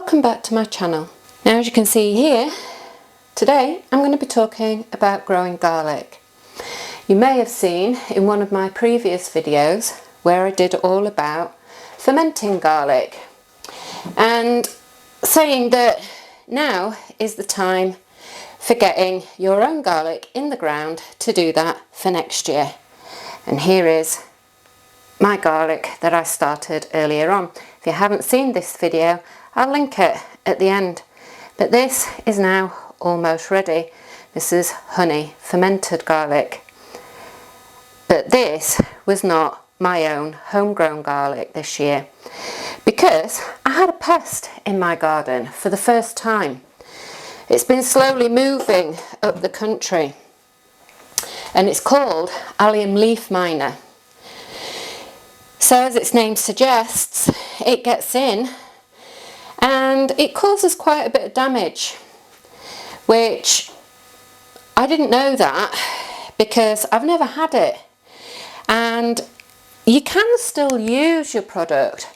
Welcome back to my channel. Now, as you can see here, today I'm going to be talking about growing garlic. You may have seen in one of my previous videos where I did all about fermenting garlic and saying that now is the time for getting your own garlic in the ground to do that for next year. And here is my garlic that I started earlier on. If you haven't seen this video, I'll link it at the end. But this is now almost ready. This is honey fermented garlic. But this was not my own homegrown garlic this year because I had a pest in my garden for the first time. It's been slowly moving up the country and it's called Alium leaf miner. So as its name suggests, it gets in and it causes quite a bit of damage, which I didn't know that because I've never had it. And you can still use your product,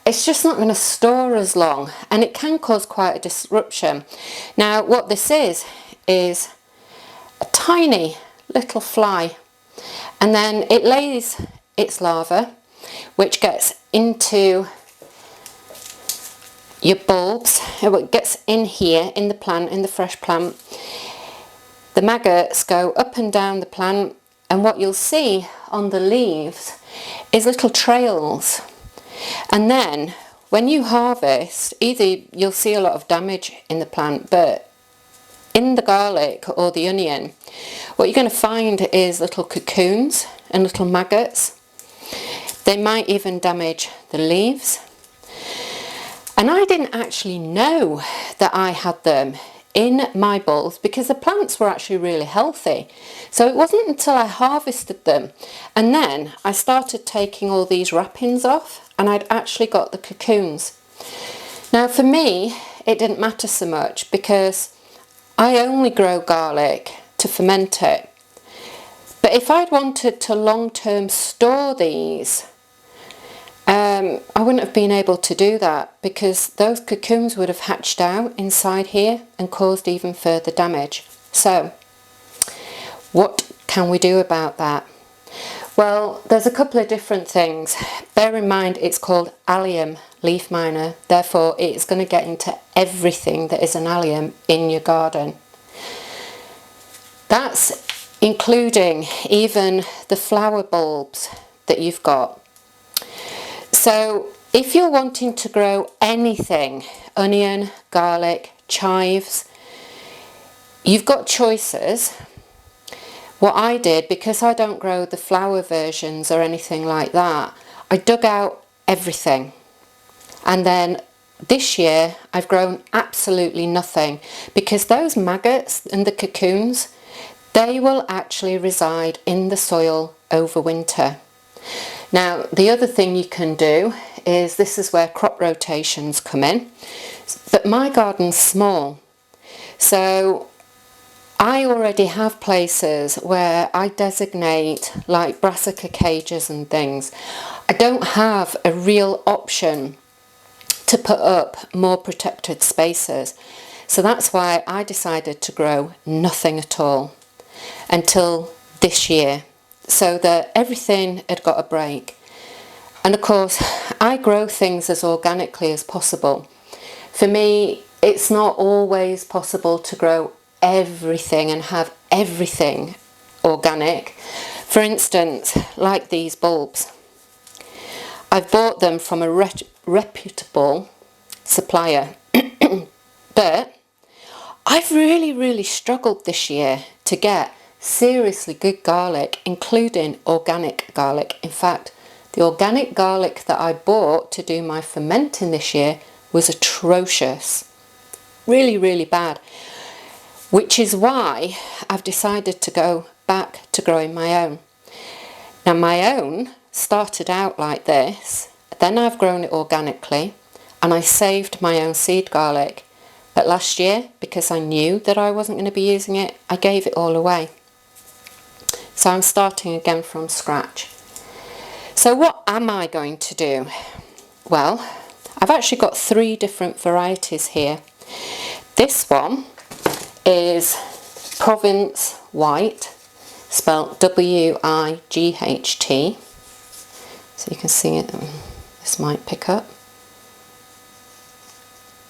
it's just not going to store as long and it can cause quite a disruption. Now what this is a tiny little fly, and then it lays its larva which gets into your bulbs. It gets in here in the plant, in the fresh plant. The maggots go up and down the plant, and what you'll see on the leaves is little trails. And then when you harvest, either you'll see a lot of damage in the plant, but in the garlic or the onion, what you're going to find is little cocoons and little maggots. They might even damage the leaves. And I didn't actually know that I had them in my bulbs because the plants were actually really healthy. So it wasn't until I harvested them and then I started taking all these wrappings off and I'd actually got the cocoons. Now for me, it didn't matter so much because I only grow garlic to ferment it. But if I'd wanted to long-term store these, I wouldn't have been able to do that because those cocoons would have hatched out inside here and caused even further damage. So what can we do about that? Well, there's a couple of different things. Bear in mind it's called Allium leaf miner, therefore it's going to get into everything that is an allium in your garden. That's including even the flower bulbs that you've got. So if you're wanting to grow anything, onion, garlic, chives, you've got choices. What I did, because I don't grow the flower versions or anything like that, I dug out everything. And then this year I've grown absolutely nothing because those maggots and the cocoons, they will actually reside in the soil over winter. Now the other thing you can do is, this is where crop rotations come in, but my garden's small, so I already have places where I designate like brassica cages and things. I don't have a real option to put up more protected spaces, so that's why I decided to grow nothing at all until this year, so that everything had got a break. And of course I grow things as organically as possible. For me it's not always possible to grow everything and have everything organic. For instance, like these bulbs, I've bought them from a reputable supplier but I've really struggled this year to get seriously good garlic, including organic garlic. In fact, the organic garlic that I bought to do my fermenting this year was atrocious, really bad, which is why I've decided to go back to growing my own. Now my own started out like this, then I've grown it organically and I saved my own seed garlic, but last year, because I knew that I wasn't going to be using it, I gave it all away. So I'm starting again from scratch. So what am I going to do? Well, I've actually got 3 different varieties here. This one is Province White, spelt W-I-G-H-T. So you can see it, this might pick up.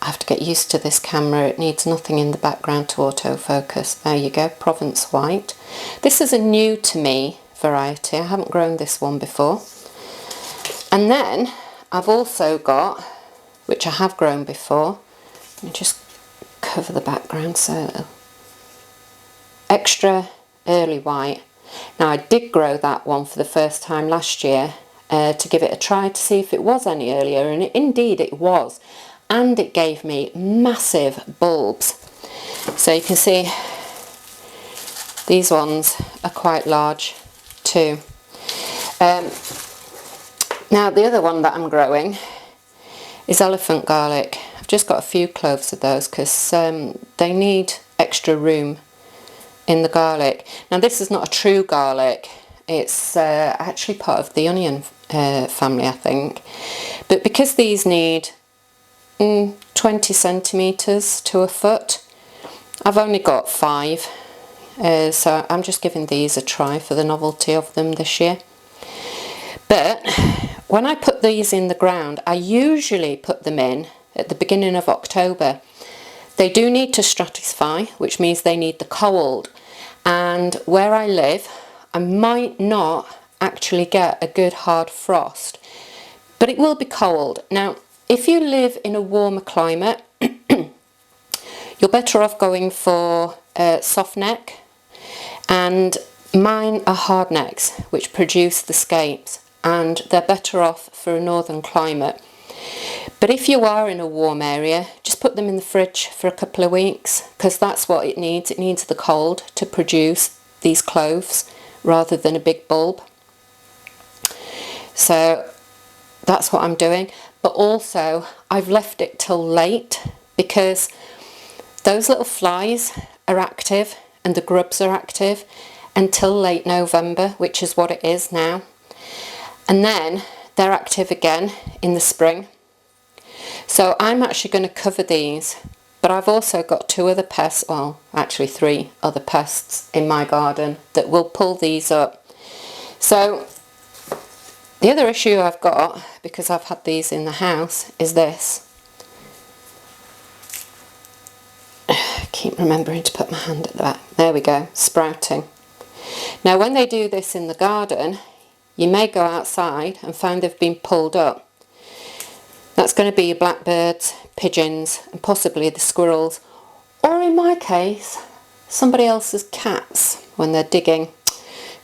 I have to get used to this camera, it needs nothing in the background to autofocus. There you go, Province White. This is a new to me variety, I haven't grown this one before. And then I've also got, which I have grown before, let me just cover the background so Extra Early White. Now I did grow that one for the first time last year to give it a try to see if it was any earlier, and indeed it was, and it gave me massive bulbs. So you can see these ones are quite large too. Now the other one that I'm growing is elephant garlic. I've just got a few cloves of those because they need extra room in the garlic. Now this is not a true garlic, it's actually part of the onion family, I think, but because these need 20 centimetres to a foot, I've only got 5, so I'm just giving these a try for the novelty of them this year. But when I put these in the ground, I usually put them in at the beginning of October. They do need to stratify, which means they need the cold, and where I live I might not actually get a good hard frost, but it will be cold. Now if you live in a warmer climate, you're better off going for soft neck, and mine are hard necks which produce the scapes, and they're better off for a northern climate. But if you are in a warm area, just put them in the fridge for a couple of weeks, because that's what it needs. It needs the cold to produce these cloves rather than a big bulb. So that's what I'm doing. But also I've left it till late because those little flies are active and the grubs are active until late November, which is what it is now. And then they're active again in the spring. So I'm actually going to cover these, but I've also got 2 other pests, well actually 3 other pests in my garden that will pull these up. So the other issue I've got, because I've had these in the house, is this. I keep remembering to put my hand at the back. There we go, sprouting. Now when they do this in the garden, you may go outside and find they've been pulled up. That's going to be your blackbirds, pigeons, and possibly the squirrels, or in my case, somebody else's cats when they're digging.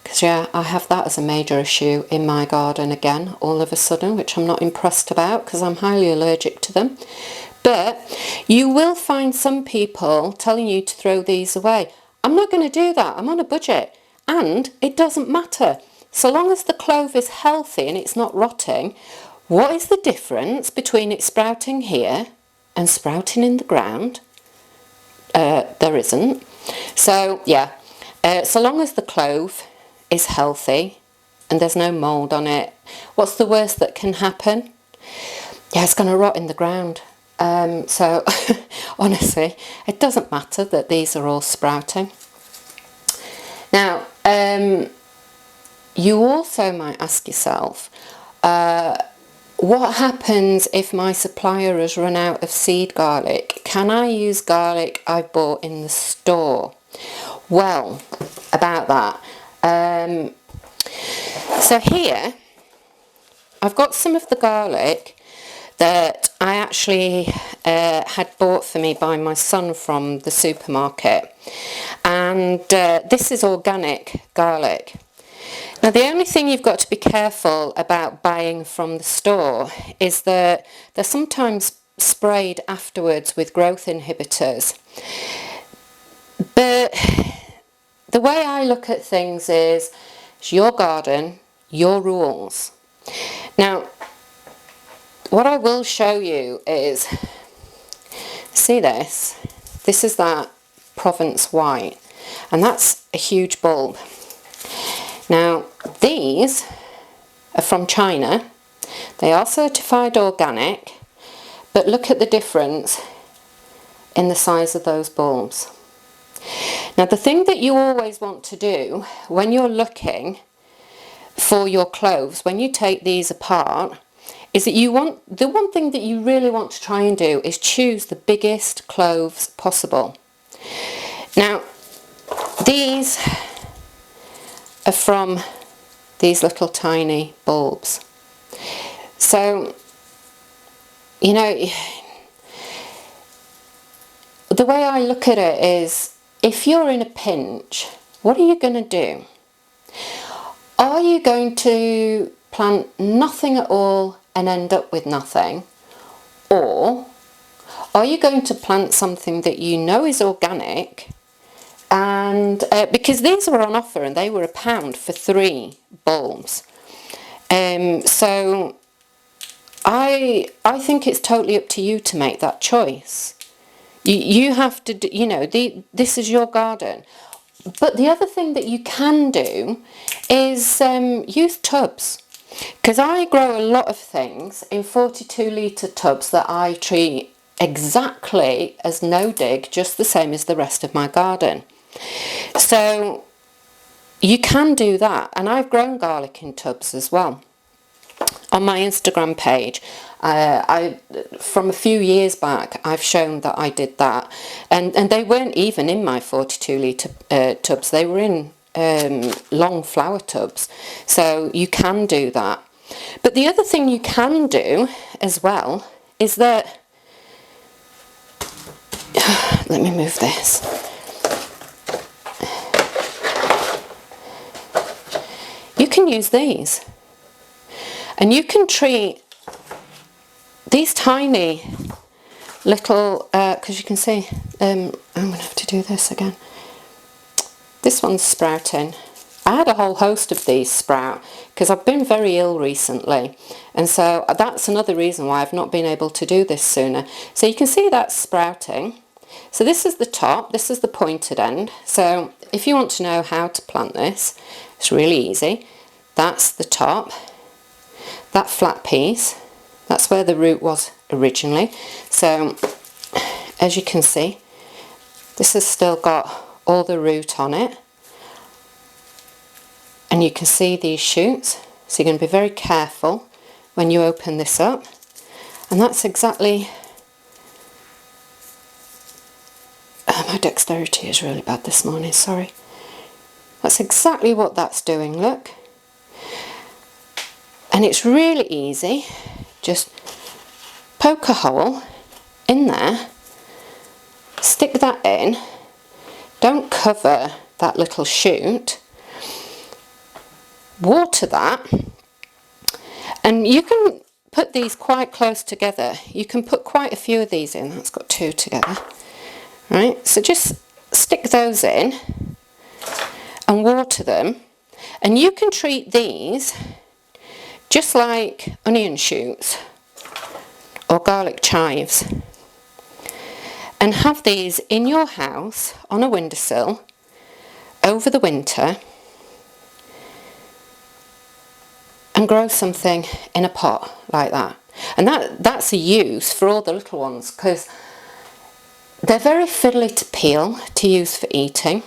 Because yeah, I have that as a major issue in my garden again, all of a sudden, which I'm not impressed about because I'm highly allergic to them. But you will find some people telling you to throw these away. I'm not going to do that. I'm on a budget, and it doesn't matter. So long as the clove is healthy and it's not rotting, what is the difference between it sprouting here and sprouting in the ground? There isn't. So yeah, so long as the clove is healthy and there's no mould on it, what's the worst that can happen? Yeah, it's going to rot in the ground. So honestly, it doesn't matter that these are all sprouting. Now, you also might ask yourself, what happens if my supplier has run out of seed garlic? Can I use garlic I bought in the store? Well, about that. So here, I've got some of the garlic that I actually had bought for me by my son from the supermarket. And this is organic garlic. Now the only thing you've got to be careful about buying from the store is that they're sometimes sprayed afterwards with growth inhibitors. But the way I look at things is, it's your garden, your rules. Now what I will show you is, see this? This is that Province White, and that's a huge bulb. Now these are from China. They are certified organic, but look at the difference in the size of those bulbs. Now the thing that you always want to do when you're looking for your cloves, when you take these apart, is that the one thing that you really want to try and do is choose the biggest cloves possible. Now these are from these little tiny bulbs. So, you know, the way I look at it is, if you're in a pinch, what are you going to do? Are you going to plant nothing at all and end up with nothing? Or are you going to plant something that you know is organic? And because these were on offer and they were £1 for 3 bulbs. So I think it's totally up to you to make that choice. You have to, you know, this is your garden. But the other thing that you can do is use tubs. Because I grow a lot of things in 42-litre tubs that I treat exactly as no-dig, just the same as the rest of my garden. So you can do that. And I've grown garlic in tubs as well. On my Instagram page, from a few years back, I've shown that I did that, and they weren't even in my 42-litre tubs. They were in long flower tubs, so you can do that. But the other thing you can do as well is that, let me move this. You can use these. And you can treat these tiny little, because you can see, I'm going to have to do this again. This one's sprouting. I had a whole host of these sprout because I've been very ill recently. And so that's another reason why I've not been able to do this sooner. So you can see that's sprouting. So this is the top, this is the pointed end. So if you want to know how to plant this, it's really easy. That's the top. That flat piece, that's where the root was originally. So as you can see, this has still got all the root on it, and you can see these shoots, so you're going to be very careful when you open this up. And that's exactly, my dexterity is really bad this morning, sorry. That's exactly what that's doing, look. And it's really easy, just poke a hole in there, stick that in, don't cover that little shoot, water that, and you can put these quite close together. You can put quite a few of these in, that's got 2 together, right? So just stick those in and water them, and you can treat these just like onion shoots or garlic chives, and have these in your house on a windowsill over the winter and grow something in a pot like that. And that's a use for all the little ones, because they're very fiddly to peel, to use for eating.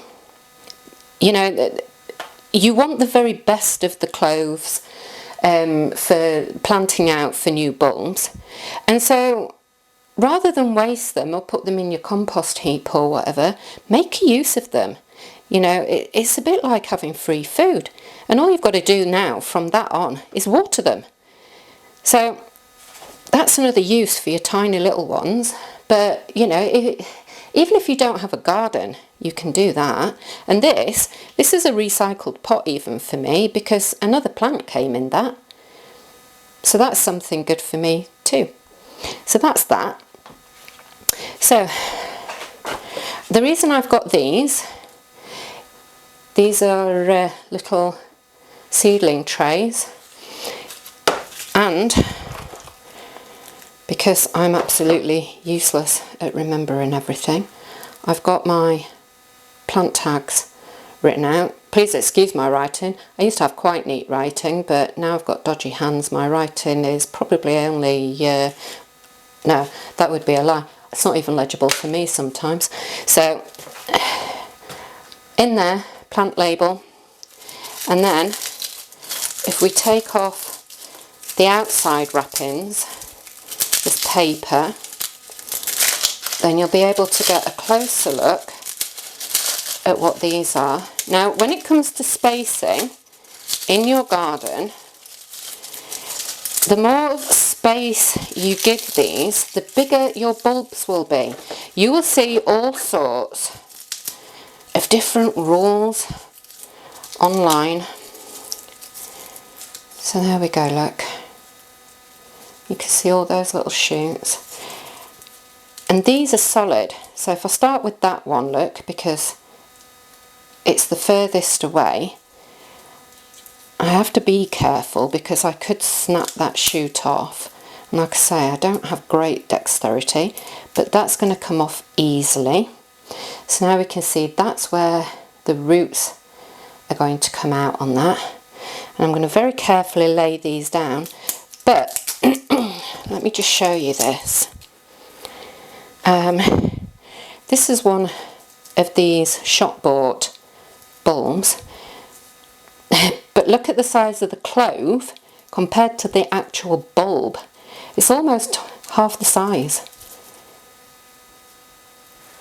You know, you want the very best of the cloves for planting out for new bulbs, and so rather than waste them or put them in your compost heap or whatever, make a use of them. You know, it's a bit like having free food, and all you've got to do now from that on is water them. So that's another use for your tiny little ones. But you know, even if you don't have a garden, you can do that. And this is a recycled pot even for me, because another plant came in that. So that's something good for me too. So that's that. So the reason I've got these are little seedling trays, and because I'm absolutely useless at remembering everything, I've got my plant tags written out. Please excuse my writing. I used to have quite neat writing, but now I've got dodgy hands. My writing is probably only No, that would be a lie. It's not even legible for me sometimes. So in there, plant label, and then if we take off the outside wrappings, this paper, then you'll be able to get a closer look at what these are. Now, when it comes to spacing in your garden, the more space you give these, the bigger your bulbs will be. You will see all sorts of different rules online. So there we go, look. You can see all those little shoots. And these are solid. So if I start with that one, look, because it's the furthest away, I have to be careful because I could snap that shoot off. And like I say, I don't have great dexterity, but that's going to come off easily. So now we can see that's where the roots are going to come out on that. And I'm going to very carefully lay these down. But let me just show you this. This is one of these shop bought bulbs. But look at the size of the clove compared to the actual bulb. It's almost half the size.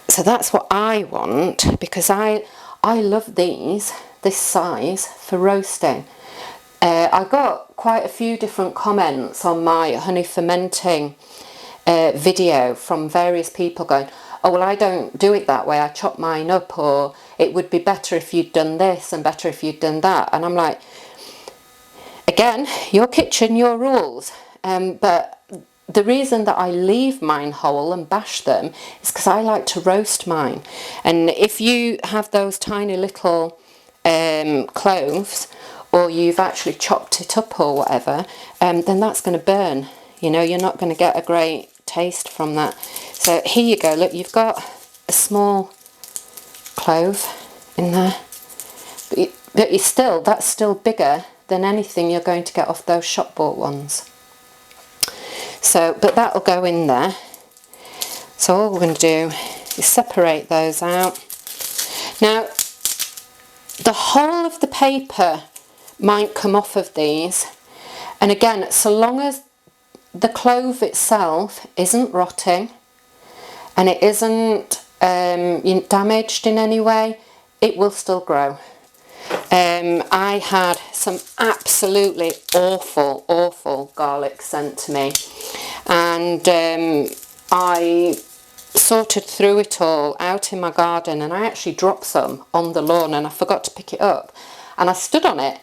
So that's what I want, because I love this size for roasting. I got quite a few different comments on my honey fermenting video from various people going, oh well, I don't do it that way, I chop mine up, or it would be better if you'd done this and better if you'd done that. And I'm like, again, your kitchen, your rules. But the reason that I leave mine whole and bash them is because I like to roast mine. And if you have those tiny little cloves, or you've actually chopped it up or whatever, then that's going to burn. You know, you're not going to get a great taste from that. So here you go, look, you've got a small clove in there, but that's still bigger than anything you're going to get off those shop bought ones. So, but that'll go in there. So all we're going to do is separate those out. Now, the whole of the paper might come off of these, and again, so long as the clove itself isn't rotting and it isn't damaged in any way, it will still grow. I had some absolutely awful garlic sent to me, and I sorted through it all out in my garden, and I actually dropped some on the lawn and I forgot to pick it up, and I stood on it,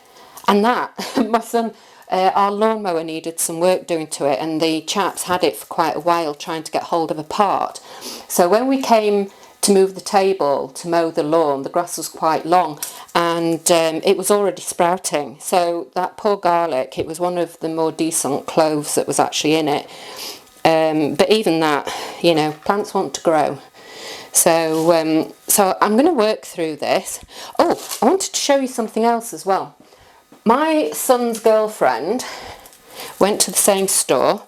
and that my son, our lawnmower needed some work doing to it, and the chaps had it for quite a while trying to get hold of a part. So when we came to move the table to mow the lawn, the grass was quite long, and it was already sprouting. So that poor garlic, it was one of the more decent cloves that was actually in it. But even that, you know, plants want to grow. So so I'm going to work through this. Oh, I wanted to show you something else as well. My son's girlfriend went to the same store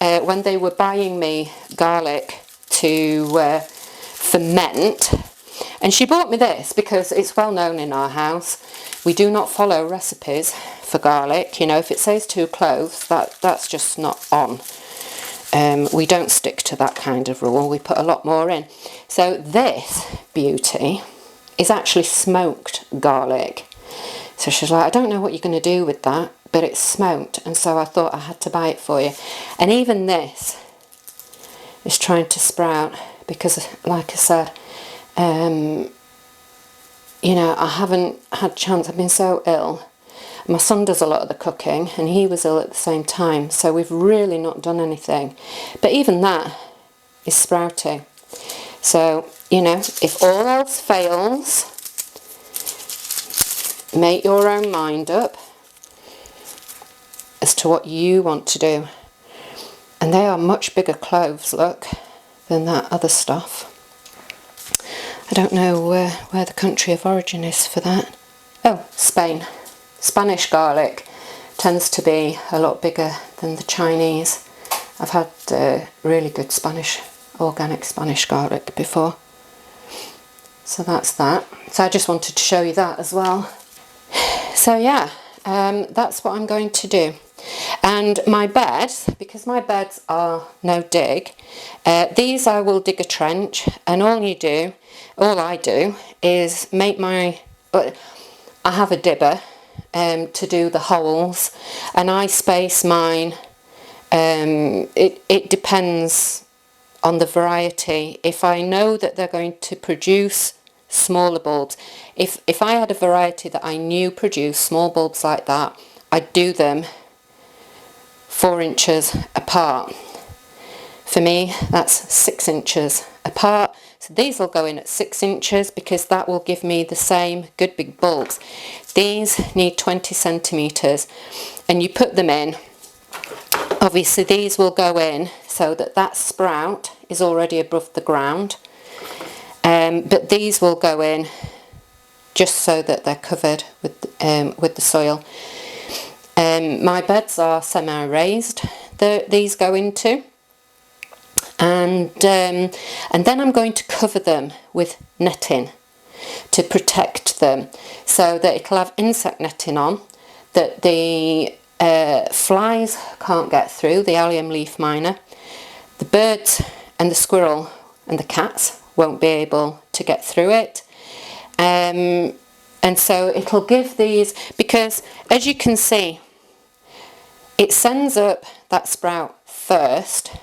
when they were buying me garlic to ferment, and she bought me this because it's well known in our house. We do not follow recipes for garlic. You know, if it says 2 cloves, that's just not on. We don't stick to that kind of rule. We put a lot more in. So this beauty is actually smoked garlic. So she's like, I don't know what you're going to do with that, but it's smoked, and so I thought I had to buy it for you. And even this is trying to sprout because, like I said, you know, I haven't had chance. I've been so ill. My son does a lot of the cooking, and he was ill at the same time, so we've really not done anything. But even that is sprouting. So, you know, if all else fails, make your own mind up as to what you want to do. And they are much bigger cloves, look, than that other stuff. I don't know where the country of origin is for that. Oh, Spain. Spanish garlic tends to be a lot bigger than the Chinese I've had really good organic Spanish garlic before. So that's that. So I just wanted to show you that as well. So yeah, that's what I'm going to do. And my beds, because my beds are no dig, these I will dig a trench, and all I do is make I have a dibber to do the holes, and I space mine. It depends on the variety. If I know that they're going to produce smaller bulbs, if I had a variety that I knew produced small bulbs like that, I'd do them 4 inches apart. For me, that's 6 inches apart. So these will go in at 6 inches because that will give me the same good big bulbs. These need 20 centimetres, and you put them in. Obviously these will go in so that sprout is already above the ground, but these will go in just so that they're covered with the soil. My beds are semi-raised, these go into, and then I'm going to cover them with netting to protect them, so that it'll have insect netting on, that the flies can't get through, the allium leaf miner, the birds and the squirrel and the cats won't be able to get through it. And so it'll give these, because as you can see, it sends up that sprout first,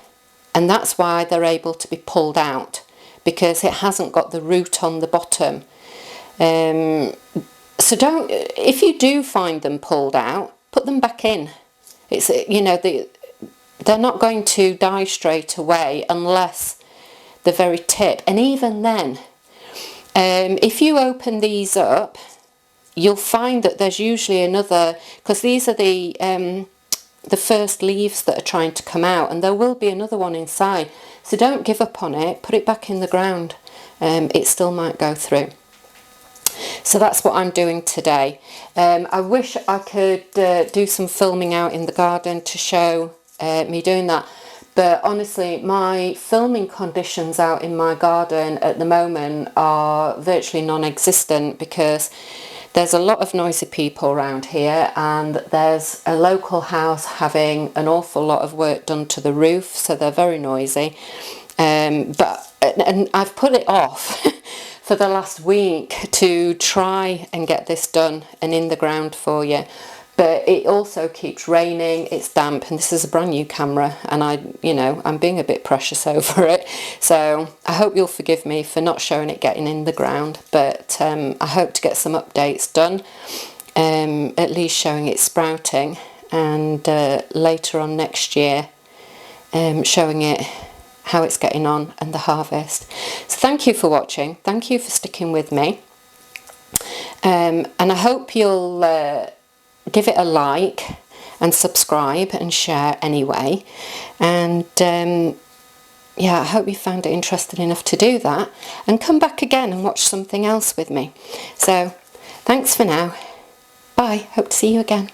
and that's why they're able to be pulled out, because it hasn't got the root on the bottom. So if you do find them pulled out, put them back in. It's, you know, they're not going to die straight away unless the very tip, and even then, if you open these up, you'll find that there's usually another, because these are the first leaves that are trying to come out, and there will be another one inside. So don't give up on it, put it back in the ground. It still might go through. So that's what I'm doing today. I wish I could do some filming out in the garden to show me doing that, but honestly my filming conditions out in my garden at the moment are virtually non-existent, because there's a lot of noisy people around here, and there's a local house having an awful lot of work done to the roof, so they're very noisy. And I've put it off for the last week to try and get this done and in the ground for you, but it also keeps raining, it's damp, and this is a brand new camera, and I'm being a bit precious over it, so I hope you'll forgive me for not showing it getting in the ground, but I hope to get some updates done, at least showing it sprouting, and later on next year showing it how it's getting on and the harvest. So thank you for watching, thank you for sticking with me, and I hope you'll give it a like and subscribe and share anyway, and yeah, I hope you found it interesting enough to do that, and come back again and watch something else with me. So thanks for now, bye, hope to see you again.